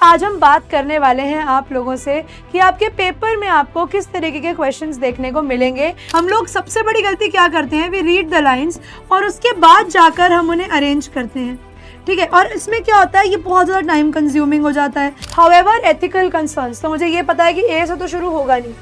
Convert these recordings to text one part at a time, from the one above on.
आज हम बात करने वाले हैं आप लोगों से कि आपके पेपर में आपको किस तरीके के क्वेश्चंस देखने को मिलेंगे। हम लोग सबसे बड़ी गलती क्या करते हैं, वी रीड द लाइंस और उसके बाद जाकर हम उन्हें अरेंज करते हैं, ठीक है। और इसमें क्या होता है, ये बहुत ज़्यादा टाइम कंज्यूमिंग हो जाता है। हाउएवर एथिकल कंसर्न्स, तो मुझे ये पता है कि ए से तो शुरू होगा नहीं,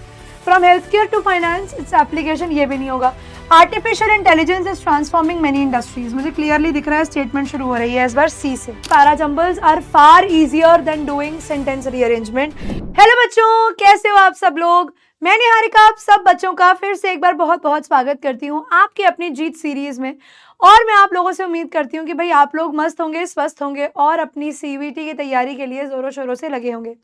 from health care to finance its application, ये भी नहीं होगा। Artificial intelligence is transforming many industries, मुझे क्लियरली दिख रहा है स्टेटमेंट शुरू हो रही है इस बार सी से। Parajumbles are far easier than doing sentence rearrangement. Hello बच्चों, कैसे हो आप सब लोग। मैं निहारिका आप सब बच्चों का फिर से एक बार बहुत बहुत स्वागत करती हूँ आपकी अपनी जीत सीरीज में। और मैं आप लोगों से उम्मीद करती हूँ कि भाई आप लोग मस्त होंगे, स्वस्थ होंगे और अपनी सीवीटी की तैयारी के लिए ज़ोरों शोरों से लगे होंगे।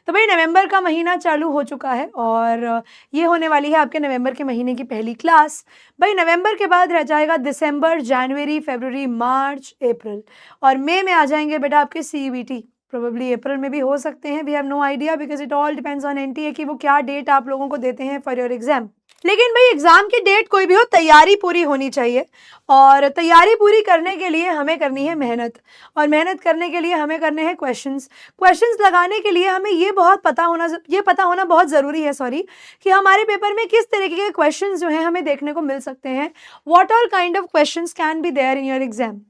तो भाई नवंबर का महीना चालू हो चुका है और ये होने वाली है आपके नवंबर के महीने की पहली क्लास। भाई नवंबर के बाद रह जाएगा दिसंबर, जनवरी, फरवरी, मार्च, अप्रैल और मई में आ जाएंगे बेटा आपके सीवीटी। प्रोबेबली अप्रैल में भी हो सकते हैं, we have no idea because it all depends on NTA कि वो क्या डेट आप लोगों को देते हैं फॉर योर एग्जाम। लेकिन भाई एग्जाम की डेट कोई भी हो, तैयारी पूरी होनी चाहिए और तैयारी पूरी करने के लिए हमें करनी है मेहनत और मेहनत करने के लिए हमें करने हैं क्वेश्चंस लगाने के लिए हमें ये पता होना बहुत ज़रूरी है कि हमारे पेपर में किस तरीके के क्वेश्चंस जो हैं हमें देखने को मिल सकते हैं। What all kind of questions can be there in your exam.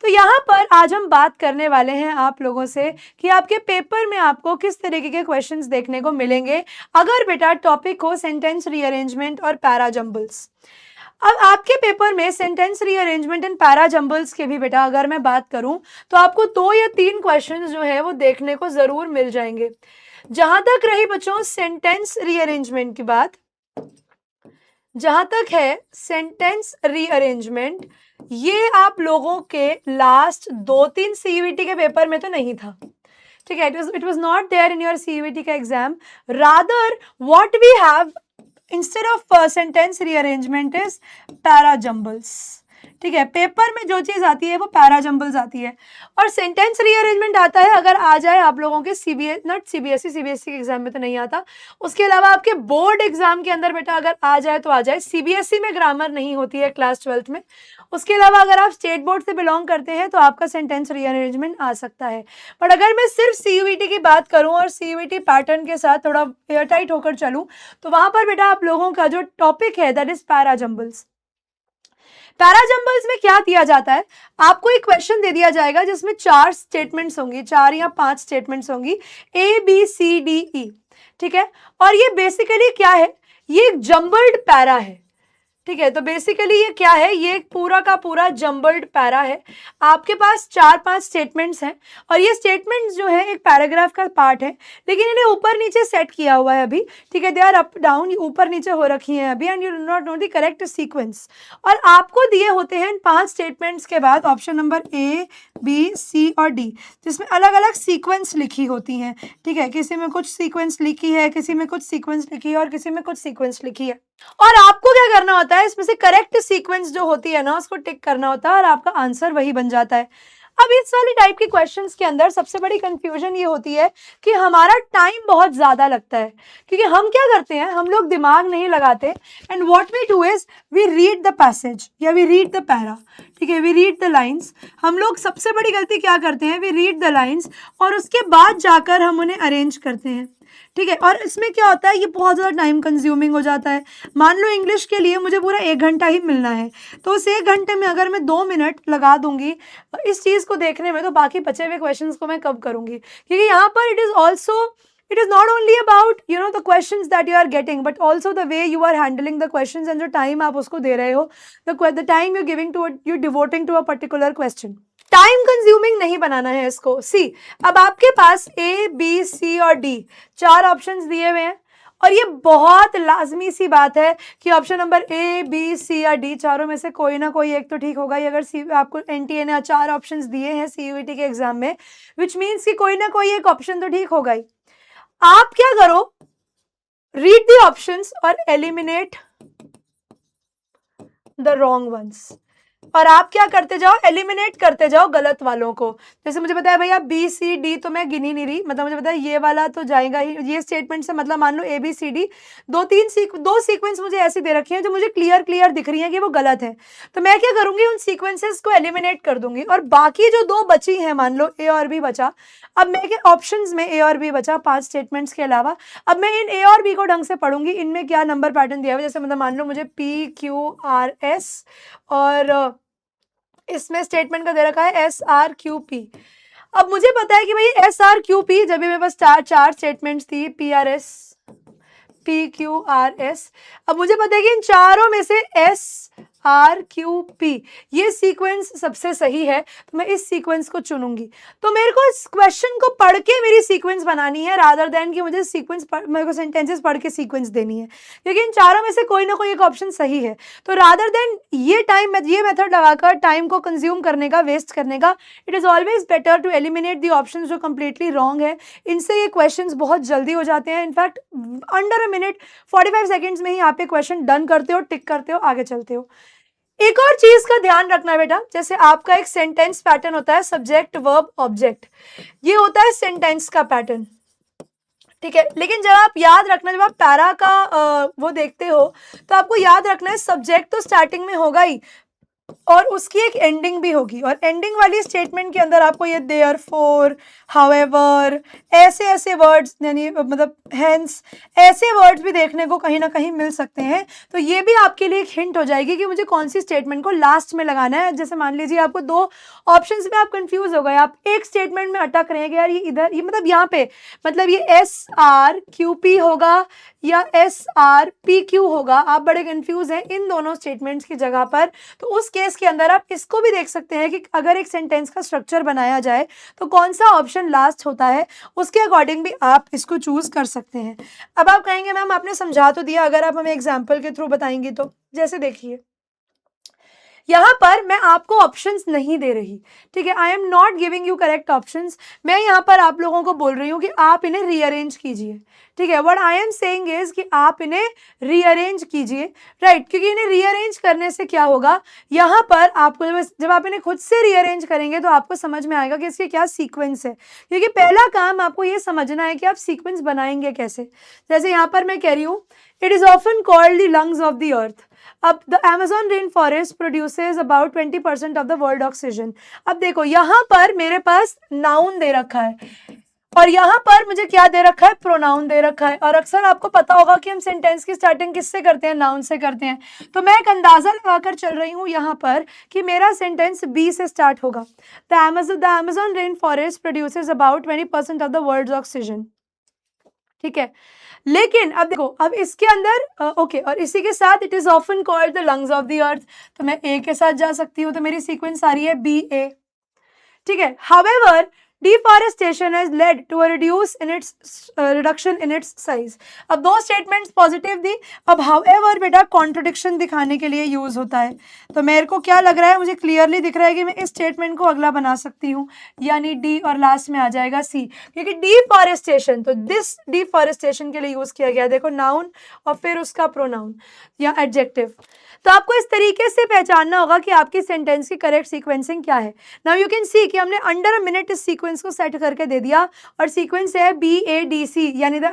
तो यहाँ पर आज हम बात करने वाले हैं आप लोगों से कि आपके पेपर में आपको किस तरीके के क्वेश्चंस देखने को मिलेंगे अगर बेटा टॉपिक हो सेंटेंस रीअरेंजमेंट और पैराजम्बल्स। अब आपके पेपर में सेंटेंस रीअरेंजमेंट एंड पैराजम्बल्स के भी बेटा अगर मैं बात करूं तो आपको 2 या 3 क्वेश्चंस जो है वो देखने को जरूर मिल जाएंगे। जहां तक रही बच्चों सेंटेंस रीअरेंजमेंट की बात, जहां तक है सेंटेंस रीअरेंजमेंट, ये आप लोगों के लास्ट 2-3 सीयूईटी के पेपर में तो नहीं था, ठीक है। It was not there in your CUET का exam. Rather what we have instead of sentence rearrangement is parajumbles, ठीक है। पेपर में जो चीज आती है वो पैराजम्बल्स आती है और सेंटेंस रीअरेंजमेंट आता है अगर आ जाए आप लोगों के सीबीएसई के एग्जाम में तो नहीं आता। उसके अलावा आपके बोर्ड एग्जाम के अंदर बेटा अगर आ जाए तो आ जाए। सीबीएसई में ग्रामर नहीं होती है क्लास 12th में। उसके अलावा अगर आप स्टेट बोर्ड से बिलोंग करते हैं तो आपका सेंटेंस रीअरेंजमेंट आ सकता है। बट अगर मैं सिर्फ सीयूईटी की बात करूं और सीयूईटी पैटर्न के साथ थोड़ा एयरटाइट होकर चलूं तो वहां पर बेटा आप लोगों का जो टॉपिक है दैट इज पैराजम्बल्स। पैराजम्बल्स में क्या दिया जाता है, आपको एक क्वेश्चन दे दिया जाएगा जिसमें 4 स्टेटमेंट्स होंगी, 4 या 5 स्टेटमेंट्स होंगी, ए बी सी डी ई, ठीक है। और ये बेसिकली क्या है, ये एक जम्बल्ड पैरा है, ठीक है। तो बेसिकली ये क्या है, ये पूरा का पूरा जम्बल्ड पैरा है। आपके पास 4-5 स्टेटमेंट्स हैं और ये स्टेटमेंट्स जो है एक पैराग्राफ का पार्ट है, लेकिन इन्हें ऊपर नीचे सेट किया हुआ है अभी, ठीक है। दे आर अप डाउन, ऊपर नीचे हो रखी हैं अभी and you do not know the correct sequence. और आपको दिए होते हैं 5 स्टेटमेंट्स के बाद option number A B C और डी, जिसमें अलग अलग सीक्वेंस लिखी होती हैं, ठीक है। किसी में कुछ सीक्वेंस लिखी है, किसी में कुछ सीक्वेंस लिखी है और किसी में कुछ सीक्वेंस लिखी है। और आपको क्या करना होता है, इसमें से करेक्ट सीक्वेंस जो होती है ना उसको टिक करना होता है और आपका आंसर वही बन जाता है। अब इस वाली टाइप के क्वेश्चंस के अंदर सबसे बड़ी कंफ्यूजन ये होती है कि हमारा टाइम बहुत ज़्यादा लगता है, क्योंकि हम क्या करते हैं, हम लोग दिमाग नहीं लगाते and what we do is we read the passage या वी रीड द पैरा, ठीक है, वी रीड द लाइन्स। हम लोग सबसे बड़ी गलती क्या करते हैं, वी रीड द लाइन्स और उसके बाद जाकर हम उन्हें अरेंज करते हैं, ठीक है। और इसमें क्या होता है, ये बहुत ज़्यादा टाइम कंज्यूमिंग हो जाता है। मान लो इंग्लिश के लिए मुझे पूरा 1 घंटा ही मिलना है, तो उस 1 घंटे में अगर मैं 2 मिनट लगा दूंगी इस चीज़ को देखने में, तो बाकी बचे हुए क्वेश्चंस को मैं कब करूंगी, क्योंकि यहाँ पर it is not only about the questions that you are getting but also the way you are handling the questions and जो time आप उसको दे रहे हो, the time you're devoting to a particular question। Time consuming नहीं बनाना है इसको। सी, अब आपके पास ए बी सी और डी 4 ऑप्शंस दिए हुए हैं और ये बहुत लाजमी सी बात है कि option number A B C या डी चारों में से कोई ना कोई एक तो ठीक होगा ही। अगर आपको एनटीए ने 4 ऑप्शंस दिए हैं सीयूईटी के एग्जाम में, विच मीन्स कि कोई ना कोई एक ऑप्शन तो ठीक होगा ही। आप क्या करो, रीड द ऑप्शंस और एलिमिनेट द रॉन्ग वंस। और आप क्या करते जाओ, एलिमिनेट करते जाओ गलत वालों को। जैसे मुझे पता है भैया बी सी डी तो मैं गिनी नहीं रही, मतलब मुझे पता है ये वाला तो जाएगा ही, ये स्टेटमेंट से मतलब मान लो ए बी सी डी, दो सीक्वेंस मुझे ऐसी दे रखी हैं जो मुझे क्लियर दिख रही हैं कि वो गलत है, तो मैं क्या करूंगी, उन सीक्वेंसेस को एलिमिनेट कर दूंगी, और बाकी जो दो बची हैं, मान लो ए और बी बचा, अब मैं क्या ऑप्शंस में ए और बी बचा 5 स्टेटमेंट्स के अलावा, अब मैं इन ए और बी को ढंग से पढ़ूंगी, इनमें क्या नंबर पैटर्न दिया हुआ है, जैसे मतलब मान लो मुझे पी क्यू आर एस और इसमें स्टेटमेंट का दे रखा है एस आर क्यू पी। अब मुझे पता है कि भाई एस आर क्यू पी, जब भी मेरे पास चार स्टेटमेंट्स थी, P R S P Q R S, अब मुझे पता है कि इन चारों में से एस आर क्यू पी ये सीक्वेंस सबसे सही है, तो मैं इस सीक्वेंस को चुनूंगी। तो मेरे को इस क्वेश्चन को पढ़ के मेरी सीक्वेंस बनानी है, रादर देन कि मुझे मेरे को सेंटेंसेस पढ़ के सीक्वेंस देनी है, क्योंकि इन चारों में से कोई ना कोई एक ऑप्शन सही है। तो रादर देन ये मेथड लगाकर टाइम को कंज्यूम करने का, वेस्ट करने का, it is always better to eliminate the options जो कंप्लीटली रॉन्ग है। इनसे ये क्वेश्चंस बहुत जल्दी हो जाते हैं, in fact under a minute 45 seconds में ही आप ये क्वेश्चन डन करते हो, टिक करते हो, आगे चलते हो। एक और चीज का ध्यान रखना बेटा, जैसे आपका एक सेंटेंस पैटर्न होता है सब्जेक्ट वर्ब ऑब्जेक्ट, ये होता है सेंटेंस का पैटर्न, ठीक है। लेकिन जब आप याद रखना, जब आप पैरा का वो देखते हो, तो आपको याद रखना है सब्जेक्ट तो स्टार्टिंग में होगा ही, और उसकी एक एंडिंग भी होगी, और एंडिंग वाली स्टेटमेंट के अंदर आपको ये देयरफॉर, हाउएवर, ऐसे वर्ड्स, यानी मतलब हेंस, ऐसे वर्ड्स भी देखने को कहीं ना कहीं मिल सकते हैं। तो ये भी आपके लिए एक हिंट हो जाएगी कि मुझे कौन सी स्टेटमेंट को लास्ट में लगाना है। जैसे मान लीजिए आपको दो ऑप्शंस में आप कंफ्यूज हो गए, आप एक स्टेटमेंट में अटक रहे हैं कि यार ये इधर, ये मतलब यहाँ पे, मतलब ये एस आर क्यू पी होगा या एस आर पी क्यू होगा, आप बड़े कंफ्यूज हैं इन दोनों स्टेटमेंट्स की जगह पर। तो उस केस के अंदर आप इसको भी देख सकते हैं कि अगर एक सेंटेंस का स्ट्रक्चर बनाया जाए तो कौन सा ऑप्शन लास्ट होता है, उसके अकॉर्डिंग भी आप इसको चूज कर सकते हैं। अब आप कहेंगे मैम आपने समझा तो दिया, अगर आप हमें एग्जाम्पल के थ्रू बताएंगी तो। जैसे देखिए यहाँ पर मैं आपको ऑप्शंस नहीं दे रही, ठीक है, I am not giving you correct options, मैं यहाँ पर आप लोगों को बोल रही हूँ कि आप इन्हें रीअरेंज कीजिए, ठीक है। What I am saying is कि आप इन्हें रीअरेंज कीजिए, राइट, क्योंकि इन्हें रीअरेंज करने से क्या होगा, यहाँ पर आपको जब आप इन्हें खुद से रीअरेंज करेंगे तो आपको समझ में आएगा कि इसके क्या सीक्वेंस है, क्योंकि पहला काम आपको ये समझना है कि आप सीक्वेंस बनाएंगे कैसे। जैसे यहाँ पर मैं कह रही हूँ, it is often called the lungs of the earth. अब the Amazon rainforest produces about 20% of the world oxygen। अब देखो यहाँ पर मेरे पास नाउन दे रखा है, और यहाँ पर मुझे क्या दे रखा है, प्रोनाउन दे रखा है। और अक्सर आपको पता होगा कि हम सेंटेंस की स्टार्टिंग किससे करते हैं, नाउन से करते हैं। तो मैं एक अंदाजा लगाकर चल रही हूँ यहाँ पर कि मेरा सेंटेंस बी से स्टार्ट होगा। The Amazon rainforest produces about 20% of the world's oxygen, ठीक है। लेकिन अब देखो, अब इसके अंदर ओके, और इसी के साथ it is often called the lungs of the earth, तो मैं ए के साथ जा सकती हूँ, तो मेरी सीक्वेंस आ रही है बी ए, ठीक है। However deforestation has led to a reduction in its size। अब दो स्टेटमेंट्स पॉजिटिव दी, अब however बेटा कॉन्ट्रडिक्शन दिखाने के लिए यूज होता है। तो मेरे को क्या लग रहा है, मुझे क्लियरली दिख रहा है कि मैं इस स्टेटमेंट को अगला बना सकती हूँ, यानी डी, और लास्ट में आ जाएगा सी, क्योंकि डिफॉरेस्टेशन, तो दिस डिफॉरेस्टेशन के लिए यूज किया गया, देखो नाउन और फिर उसका प्रोनाउन या एडजेक्टिव। तो आपको इस तरीके से पहचानना होगा कि आपकी सेंटेंस की करेक्ट सीक्वेंसिंग क्या है। नाउ यू कैन सी कि हमने अंडर अ मिनट इस सीक्वेंस को सेट करके दे दिया, और सीक्वेंस है बी ए डी सी, यानी the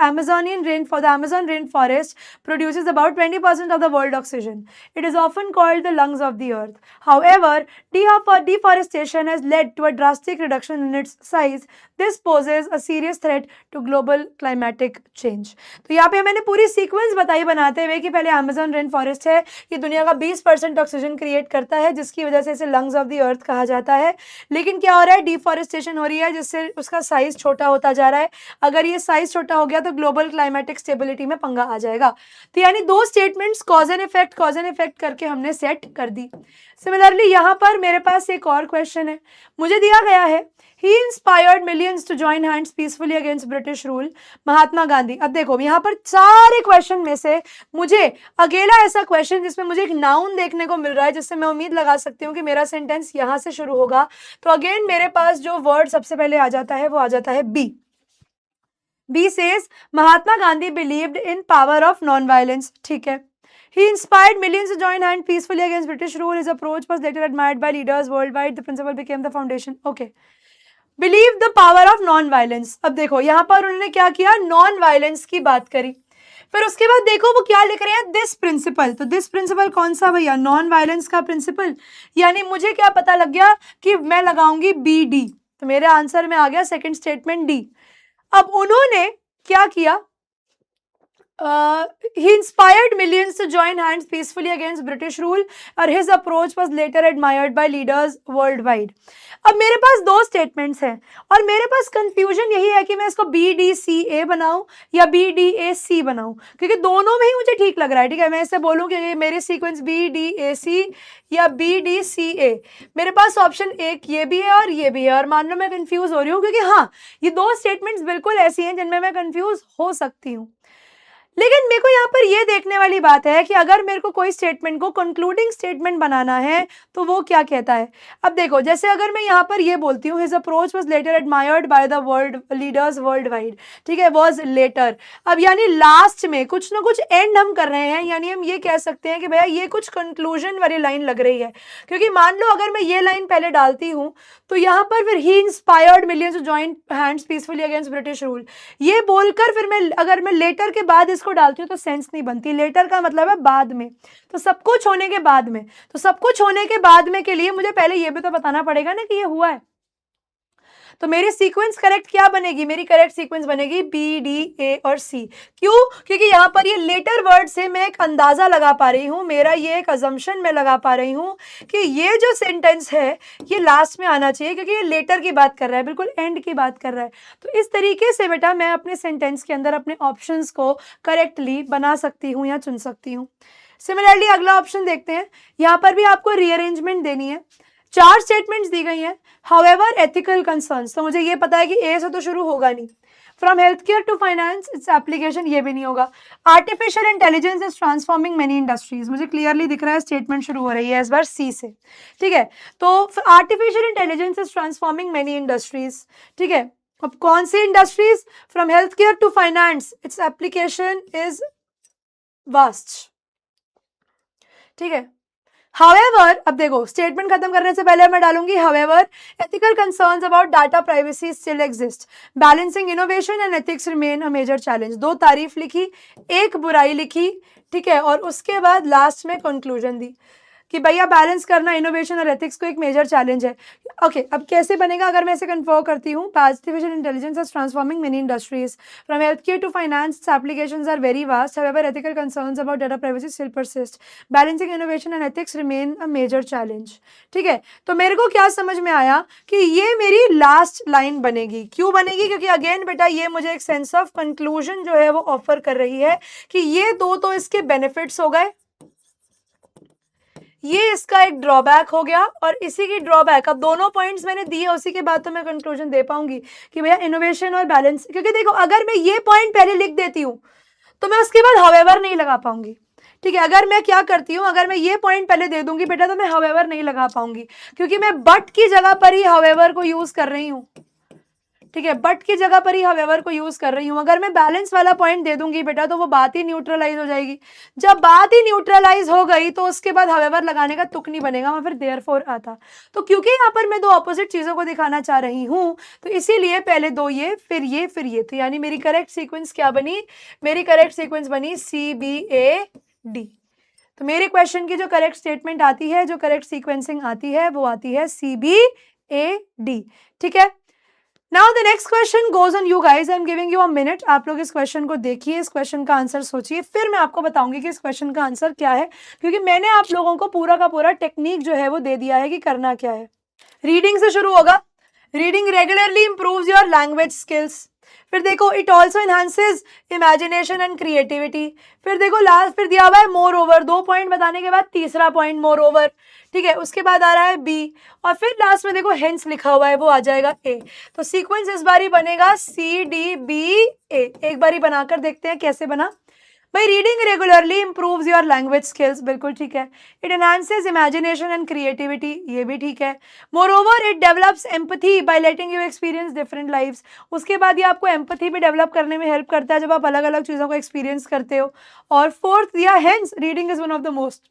Amazon rainforest produces about 20% of the world oxygen। It is often called the lungs of the earth। However, deforestation has led to a drastic reduction in its size। This poses a serious threat to global climatic change। तो यहाँ पे मैंने पूरी sequence बताई बनाते हुए कि पहले Amazon rainforest है, ये दुनिया का 20% ऑक्सीजन क्रिएट करता है, जिसकी वजह से इसे लंग्स ऑफ द अर्थ कहा जाता है। लेकिन क्या हो रहा है, डिफॉरेस्टेशन हो रही है, जिससे उसका साइज छोटा होता जा रहा है। अगर ये साइज छोटा हो गया तो ग्लोबल क्लाइमेटिक स्टेबिलिटी में पंगा आ जाएगा। तो यानी दो स्टेटमेंट्स कॉज एंड इफेक्ट करके हमने सेट कर दी। सिमिलरली यहाँ पर मेरे पास एक और क्वेश्चन है, मुझे दिया गया है He inspired millions to join hands peacefully against British rule। Mahatma Gandhi. अब देखो यहाँ पर सारे क्वेश्चन में से मुझे अकेला ऐसा क्वेश्चन जिसमें मुझे एक नाउन देखने को मिल रहा है, जिससे मैं उम्मीद लगा सकती हूँ कि मेरा सेंटेंस यहाँ से शुरू होगा। तो अगेन मेरे पास जो वर्ड सबसे पहले आ जाता है वो आ जाता है B. B says Mahatma Gandhi believed in power of non violence, ठीक है। He inspired millions to join hand peacefully against British rule. His approach was later admired by leaders worldwide. The principle became the foundation. Okay. Believe the power of non-violence. अब देखो यहाँ पर उन्होंने क्या किया, non-violence की बात करी. फिर उसके बाद देखो वो क्या लिख रहे हैं, दिस प्रिंसिपल. तो दिस प्रिंसिपल कौन सा भैया, नॉन वायलेंस का प्रिंसिपल. यानी मुझे क्या पता लग गया कि मैं लगाऊंगी बी डी. तो मेरे आंसर में आ गया सेकंड स्टेटमेंट डी. अब उन्होंने क्या किया, he inspired millions to join hands peacefully against British rule और his approach was later admired by leaders worldwide. अब मेरे पास दो स्टेटमेंट्स हैं और मेरे पास कंफ्यूजन यही है कि मैं इसको बी डी सी ए बनाऊं या बी डी ए सी बनाऊं, क्योंकि दोनों में ही मुझे ठीक लग रहा है. ठीक है, मैं इसे बोलूं कि मेरी सीक्वेंस बी डी ए सी या बी डी सी ए. मेरे पास ऑप्शन एक ये भी है और ये भी है, और मान लो मैं कंफ्यूज हो रही हूँ क्योंकि हाँ ये दो स्टेटमेंट्स बिल्कुल ऐसी हैं जिनमें मैं कंफ्यूज हो सकती हूँ. लेकिन मेरे को यहाँ पर ये देखने वाली बात है कि अगर मेरे को कोई स्टेटमेंट को कंक्लूडिंग स्टेटमेंट बनाना है तो वो क्या कहता है. अब देखो, जैसे अगर मैं यहाँ पर ये बोलती हूँ, his approach was later admired by the world leaders world wide. ठीक है, वाज लेटर. अब यानी लास्ट में कुछ ना कुछ एंड हम कर रहे हैं, यानी हम ये कह सकते हैं कि भैया ये कुछ कंक्लूजन वाली लाइन लग रही है. क्योंकि मान लो अगर मैं ये लाइन पहले डालती हूँ तो यहाँ पर फिर ही inspired millions to join hands peacefully against British rule, ये बोलकर फिर मैं अगर मैं लेटर के बाद इसको डालती हूँ तो सेंस नहीं बनती. लेटर का मतलब है बाद में, तो सब कुछ होने के बाद में. तो सब कुछ होने के बाद में के लिए मुझे पहले ये भी तो बताना पड़ेगा ना कि ये हुआ है. तो मेरी सीक्वेंस करेक्ट क्या बनेगी, मेरी करेक्ट सीक्वेंस बनेगी बी डी ए और सी. क्यों, क्योंकि यहाँ पर ये लेटर वर्ड से मैं एक अंदाजा लगा पा रही हूँ, मेरा ये एक अजम्पशन मैं लगा पा रही हूँ कि ये जो सेंटेंस है ये लास्ट में आना चाहिए, क्योंकि ये लेटर की बात कर रहा है, बिल्कुल एंड की बात कर रहा है. तो इस तरीके से बेटा मैं अपने सेंटेंस के अंदर अपने ऑप्शंस को करेक्टली बना सकती हूँ या चुन सकती हूँ. सिमिलरली अगला ऑप्शन देखते हैं. यहाँ पर भी आपको रीअरेंजमेंट देनी है. 4 स्टेटमेंट्स दी गई हैं. हाउएवर एथिकल कंसर्न्स, तो मुझे ये पता है कि ए से तो शुरू होगा नहीं. From health care to finance its application, ये भी नहीं होगा. Artificial intelligence is transforming many industries, मुझे क्लियरली दिख रहा है स्टेटमेंट शुरू हो रही है इस बार सी से. ठीक है, तो artificial intelligence is transforming many industries. ठीक है, अब कौन सी industries, from health care to finance its application is vast. ठीक है, However, अब देखो स्टेटमेंट खत्म करने से पहले मैं डालूंगी however ethical concerns about data privacy still exist. Balancing innovation and ethics remain a major challenge. 2 तारीफ लिखी, 1 बुराई लिखी. ठीक है, और उसके बाद लास्ट में कंक्लूजन दी कि भैया बैलेंस करना इनोवेशन और एथिक्स को एक मेजर चैलेंज है. ओके, अब कैसे बनेगा अगर मैं इसे कन्फर्म करती हूँ. Artificial intelligence is transforming many industries, from health care to finance applications are very vast. However ethical concerns about data privacy still persist. Balancing innovation and ethics remain a major challenge. ठीक है, तो मेरे को क्या समझ में आया कि ये मेरी लास्ट लाइन बनेगी. क्यों बनेगी, क्योंकि अगेन बेटा ये मुझे एक सेंस ऑफ कंक्लूजन जो है वो ऑफर कर रही है कि ये दो तो इसके बेनिफिट्स हो गए, ये इसका एक ड्रॉबैक हो गया, और इसी की ड्रॉबैक अब दोनों पॉइंट्स मैंने दिए, उसी के बाद तो मैं कंक्लूजन दे पाऊंगी कि भैया इनोवेशन और बैलेंस. क्योंकि देखो अगर मैं ये पॉइंट पहले लिख देती हूँ तो मैं उसके बाद हाउएवर नहीं लगा पाऊंगी. ठीक है, अगर मैं क्या करती हूँ, अगर मैं ये पॉइंट पहले दे दूंगी बेटा तो मैं हाउएवर नहीं लगा पाऊंगी, क्योंकि मैं बट की जगह पर ही हाउएवर को यूज कर रही हूँ. ठीक है, बट की जगह पर ही हाउएवर को यूज कर रही हूँ. अगर मैं बैलेंस वाला पॉइंट दे दूंगी बेटा तो वो बात ही न्यूट्रलाइज हो जाएगी. जब बात ही न्यूट्रलाइज हो गई तो उसके बाद हाउएवर लगाने का तुक नहीं बनेगा, वहां फिर देयरफॉर आता. तो क्योंकि यहाँ पर मैं 2 ऑपोजिट चीजों को दिखाना चाह रही हूँ तो इसीलिए पहले 2 ये फिर ये फिर ये. तो यानी मेरी करेक्ट सीक्वेंस क्या बनी, मेरी करेक्ट सीक्वेंस बनी सी बी ए डी. तो मेरे क्वेश्चन की जो करेक्ट स्टेटमेंट आती है, जो करेक्ट सीक्वेंसिंग आती है, वो आती है सी बी ए डी. ठीक है, Now the next question goes on you guys. I am giving you a minute. आप लोग इस क्वेश्चन को देखिए, इस क्वेश्चन का आंसर सोचिए, फिर मैं आपको बताऊंगी कि इस क्वेश्चन का आंसर क्या है, क्योंकि मैंने आप लोगों को पूरा का पूरा टेक्निक जो है वो दे दिया है कि करना क्या है. रीडिंग से शुरू होगा. Reading regularly improves your language skills. फिर देखो it also enhances imagination and creativity. फिर देखो लास्ट फिर दिया हुआ है मोर ओवर. 2 पॉइंट बताने के बाद तीसरा पॉइंट मोर ओवर. ठीक है, उसके बाद आ रहा है बी, और फिर लास्ट में देखो हेंस लिखा हुआ है, वो आ जाएगा ए. तो सीक्वेंस इस बारी बनेगा सी डी बी ए. एक बारी बनाकर देखते हैं कैसे बना. भाई reading regularly improves your language skills, बिल्कुल ठीक है। It enhances imagination and creativity, ये भी ठीक है। Moreover it develops empathy by letting you experience different lifes, उसके बाद ये आपको एम्पथी भी डेवलप करने में हेल्प करता है जब आप अलग अलग चीज़ों को एक्सपीरियंस करते हो। और फोर्थ दिया, hence reading is one of the most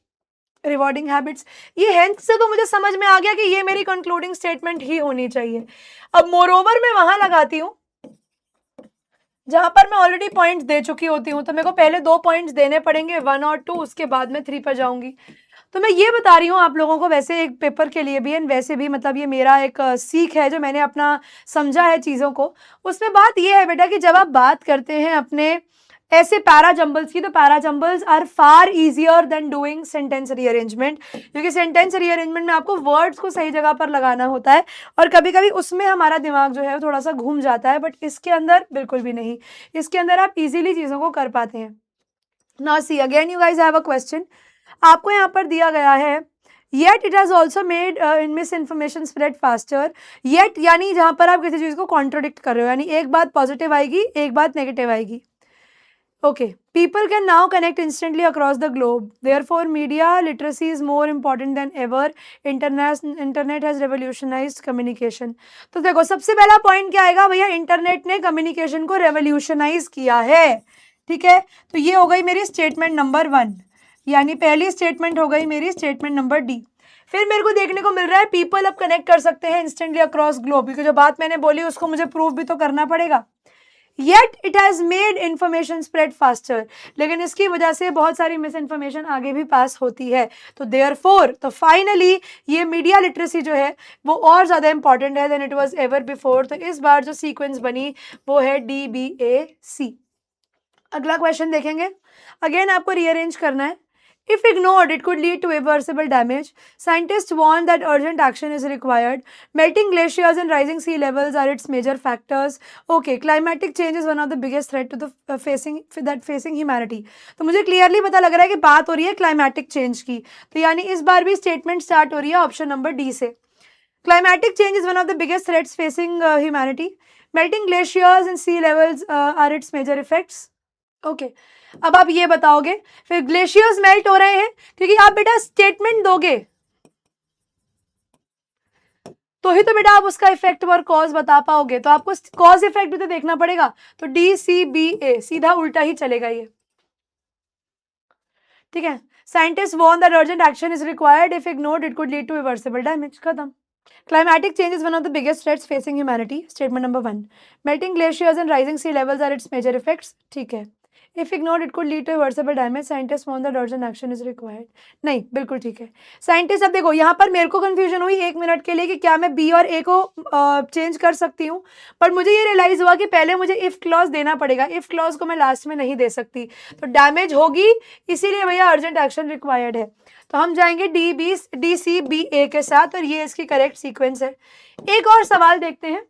rewarding habits. ये हेंस से तो मुझे समझ में आ गया कि ये मेरी कंक्लूडिंग स्टेटमेंट ही होनी चाहिए। अब मोर ओवर मैं वहां लगाती हूँ जहां पर मैं ऑलरेडी पॉइंट्स दे चुकी होती हूँ, तो मेरे को पहले 2 पॉइंट्स देने पड़ेंगे, 1 और 2, उसके बाद मैं 3 पर जाऊंगी। तो मैं ये बता रही हूँ आप लोगों को, वैसे एक पेपर के लिए भी एंड वैसे भी, मतलब ये मेरा एक सीख है जो मैंने अपना समझा है चीज़ों को। उसमें बात ये है बेटा कि जब आप बात करते हैं अपने ऐसे पैरा जंबल्स की, तो para jumbles are far easier than doing sentence rearrangement, क्योंकि सेंटेंस रीअरेंजमेंट में आपको वर्ड्स को सही जगह पर लगाना होता है और कभी कभी उसमें हमारा दिमाग जो है वो थोड़ा सा घूम जाता है, बट इसके अंदर बिल्कुल भी नहीं, इसके अंदर आप इजीली चीज़ों को कर पाते हैं। Now see again you guys have a question, आपको यहाँ पर दिया गया है yet it has also made in miss information spread faster. Yet यानी जहाँ पर आप किसी चीज़ को कॉन्ट्रोडिक्ट कर रहे हो, यानी एक बात पॉजिटिव आएगी, एक बात नेगेटिव आएगी। Okay, people can now connect instantly across the globe. Therefore, media literacy is more important than ever. Internet has revolutionized communication. तो देखो सबसे पहला पॉइंट क्या आएगा भैया, इंटरनेट ने कम्युनिकेशन को रेवोल्यूशनाइज किया है, ठीक है। तो ये हो गई मेरी स्टेटमेंट नंबर 1, यानी पहली स्टेटमेंट हो गई मेरी स्टेटमेंट नंबर डी। फिर मेरे को देखने को मिल रहा है पीपल अब कनेक्ट कर सकते हैं इंस्टेंटली अक्रॉस ग्लोब, क्योंकि जो बात मैंने बोली उसको मुझे प्रूव भी तो करना पड़ेगा। Yet it has made information spread faster, लेकिन इसकी वजह से बहुत सारी मिस इन्फॉर्मेशन आगे भी पास होती है। तो therefore, तो फाइनली ये मीडिया लिटरेसी जो है वो और ज़्यादा इंपॉर्टेंट है than it was ever before. तो इस बार जो सीक्वेंस बनी वो है DBAC। अगला क्वेश्चन देखेंगे, अगेन आपको रीअरेंज करना है। If ignored, it could lead to irreversible damage. Scientists warn that urgent action is required. Melting glaciers and rising sea levels are its major factors. Okay, climatic change is one of the biggest threat to the facing humanity. तो मुझे clearly पता लग रहा है कि बात हो रही है क्लाइमेटिक चेंज की, तो यानी इस बार भी स्टेटमेंट स्टार्ट हो रही है ऑप्शन नंबर डी से। Climatic change is one of the biggest threats facing humanity. Melting glaciers and sea levels are its major effects. Okay, अब आप ये बताओगे फिर ग्लेशियर्स मेल्ट हो रहे हैं, क्योंकि आप बेटा स्टेटमेंट दोगे तो ही तो बेटा आप उसका इफेक्ट और कॉज बता पाओगे, तो आपको कॉज इफेक्ट भी तो देखना पड़ेगा। तो DCBA सीधा उल्टा ही चलेगा ये, ठीक है। Scientist warn that urgent action is required, if ignored it could lead to reversible damage, खत्म। Climatic change is one of the biggest threats facing humanity. Statement number 1. Melting glaciers and rising sea levels are its major effects. ठीक है। If ignored, it could lead to irreversible damage. Scientists warn that urgent action is required. नहीं, बिल्कुल ठीक है। Scientist, अब देखो यहाँ पर मेरे को कंफ्यूजन हुई 1 मिनट के लिए कि क्या मैं बी और ए को चेंज कर सकती हूँ, पर मुझे ये रियलाइज हुआ कि पहले मुझे इफ क्लॉज देना पड़ेगा। इफ क्लॉज को मैं लास्ट में नहीं दे सकती, तो डैमेज होगी, इसीलिए भैया अर्जेंट एक्शन रिक्वायर्ड है। तो हम जाएंगे DCBA के साथ, और ये इसकी करेक्ट सीक्वेंस है। एक और सवाल देखते हैं,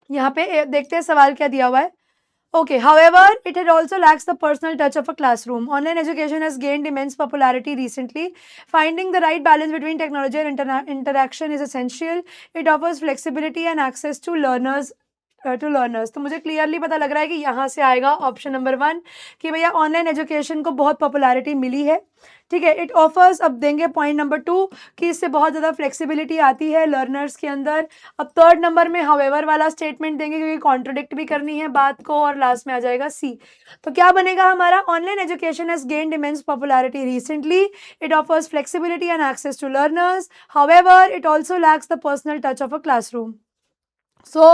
यहाँ पे देखते हैं सवाल क्या दिया हुआ है। Okay, however, it had also lacks the personal touch of a classroom. Online education has gained immense popularity recently. Finding the right balance between technology and interaction is essential. It offers flexibility and access to learners. तो मुझे clearly पता लग रहा है कि यहाँ से आएगा ऑप्शन नंबर 1 कि भैया ऑनलाइन एजुकेशन को बहुत पॉपुलैरिटी मिली है, ठीक है। इट ऑफर्स, अब देंगे पॉइंट नंबर 2 कि इससे बहुत ज़्यादा फ्लेक्सिबिलिटी आती है लर्नर्स के अंदर। अब थर्ड नंबर में हाउएवर वाला स्टेटमेंट देंगे क्योंकि कॉन्ट्रोडिक्ट भी करनी है बात को, और लास्ट में आ जाएगा C। तो क्या बनेगा हमारा, online education has gained immense popularity recently, it offers flexibility and access to learners, however it also lacks the personal touch of a classroom. So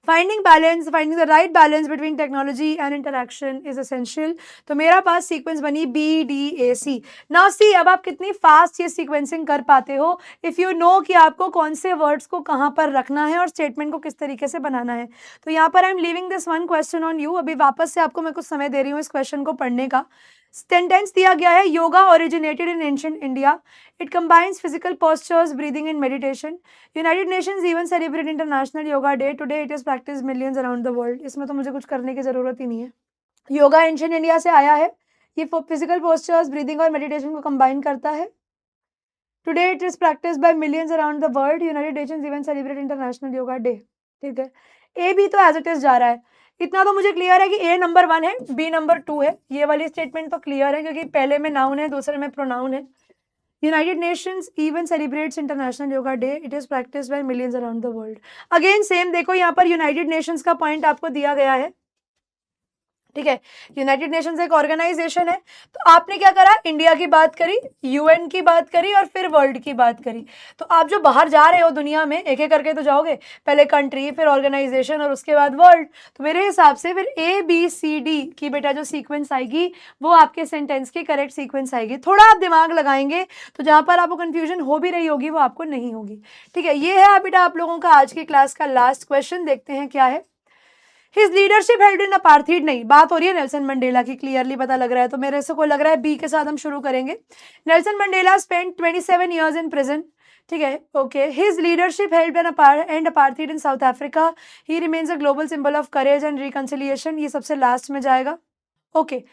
finding the right balance between technology and interaction is essential. तो मेरा पास sequence बनी BDAC। Now see, अब आप कितनी fast ये sequencing कर पाते हो इफ़ यू नो कि आपको कौन से वर्ड्स को कहाँ पर रखना है और स्टेटमेंट को किस तरीके से बनाना है। तो यहाँ पर I am leaving this one question on you. अभी वापस से आपको मैं कुछ समय दे रही हूँ इस क्वेश्चन को पढ़ने का। सेंटेंस दिया गया है, yoga originated in ancient India, it combines physical postures, breathing and meditation. United Nations even celebrate international yoga day, today it is practice millions around the world. इसमें तो मुझे कुछ करने की जरूरत ही नहीं है। योगा एंशिएंट इंडिया से आया है, ये फिजिकल पोस्चर्स, ब्रीदिंग और मेडिटेशन को कंबाइन करता है। Today it is practice by millions around the world, United Nations even celebrate international yoga day, ठीक है। ए भी तो एज इट इज जा रहा है, इतना तो मुझे क्लियर है कि ए नंबर 1 है, बी नंबर 2 है। ये वाली स्टेटमेंट तो क्लियर है क्योंकि पहले में नाउन है, दूसरे में प्रोनाउन है। United Nations even celebrates International Yoga Day. It is practiced by millions around the world. Again same, देखो यहाँ पर यूनाइटेड नेशंस का पॉइंट आपको दिया गया है, ठीक है। यूनाइटेड नेशंस एक ऑर्गेनाइजेशन है, तो आपने क्या करा, इंडिया की बात करी, यूएन की बात करी और फिर वर्ल्ड की बात करी। तो आप जो बाहर जा रहे हो दुनिया में, एक एक करके तो जाओगे, पहले कंट्री, फिर ऑर्गेनाइजेशन और उसके बाद वर्ल्ड। तो मेरे हिसाब से फिर ABCD की बेटा जो सीक्वेंस आएगी वो आपके सेंटेंस की करेक्ट सीक्वेंस आएगी। थोड़ा आप दिमाग लगाएंगे तो जहाँ पर आपको कन्फ्यूजन हो भी रही होगी वो आपको नहीं होगी, ठीक है। ये है बेटा आप लोगों का आज की क्लास का लास्ट क्वेश्चन। देखते हैं क्या है। His leadership held in apartheid, नहीं, बात हो रही है नेल्सन मंडेला की, क्लियरली पता लग रहा है। तो मेरे से को लग रहा है बी के साथ हम शुरू करेंगे। Nelson Mandela spent 27 years in prison, ठीक है, okay. His leadership held an apartheid in South Africa. He remains a global symbol of courage and reconciliation. ये सबसे लास्ट में जाएगा, ओके।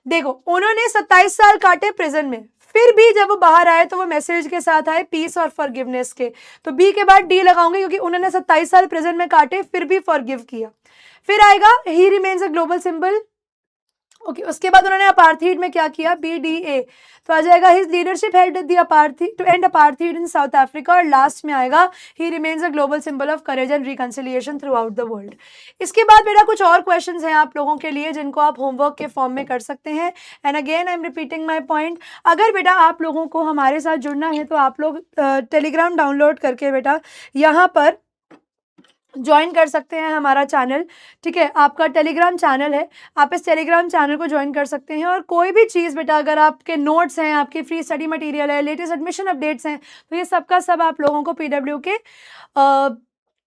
देखो उन्होंने 27 साल काटे प्रिजन में, फिर भी जब वो बाहर आए तो वो मैसेज के साथ आए पीस और फॉरगिवनेस के। तो बी के बाद डी लगाऊंगे क्योंकि उन्होंने 27 साल प्रिजन में काटे फिर भी फॉरगिव किया। फिर आएगा he remains a global symbol, okay. उसके बाद उन्होंने अपार्थीड में क्या किया, BDA। तो आ जाएगा his leadership held the apartheid to end apartheid in South Africa, और लास्ट में आएगा he remains a global symbol of courage and reconciliation throughout the world. इसके बाद बेटा कुछ और क्वेश्चंस हैं आप लोगों के लिए जिनको आप होमवर्क के फॉर्म में कर सकते हैं। And again I am repeating my point, अगर बेटा आप लोगों को हमारे साथ जुड़ना है तो आप लोग टेलीग्राम डाउनलोड करके बेटा यहाँ पर ज्वाइन कर सकते हैं हमारा चैनल, ठीक है। आपका टेलीग्राम चैनल है, आप इस टेलीग्राम चैनल को ज्वाइन कर सकते हैं। और कोई भी चीज़ बेटा, अगर आपके नोट्स हैं, आपकी फ्री स्टडी मटेरियल है, लेटेस्ट एडमिशन अपडेट्स हैं, तो ये सब का सब आप लोगों को PW के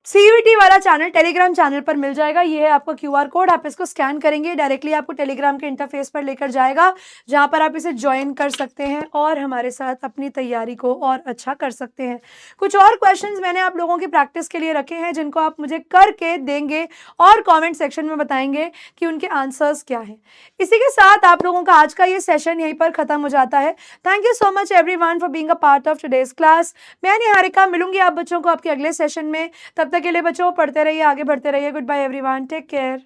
CVT वाला चैनल टेलीग्राम चैनल पर मिल जाएगा। ये है आपका QR कोड, आप इसको स्कैन करेंगे डायरेक्टली आपको टेलीग्राम के इंटरफेस पर लेकर जाएगा, जहां पर आप इसे ज्वाइन कर सकते हैं और हमारे साथ अपनी तैयारी को और अच्छा कर सकते हैं। कुछ और क्वेश्चंस मैंने आप लोगों की प्रैक्टिस के लिए रखे हैं जिनको आप मुझे करके देंगे और कॉमेंट सेक्शन में बताएंगे कि उनके आंसर्स क्या हैं। इसी के साथ आप लोगों का आज का ये सेशन यहीं पर खत्म हो जाता है। Thank you so much everyone for being a part of today's class. मैं निहारिका मिलूंगी आप बच्चों को आपके अगले सेशन में। तब तक के लिए बच्चों पढ़ते रहिए, आगे बढ़ते रहिए। Goodbye everyone, take care.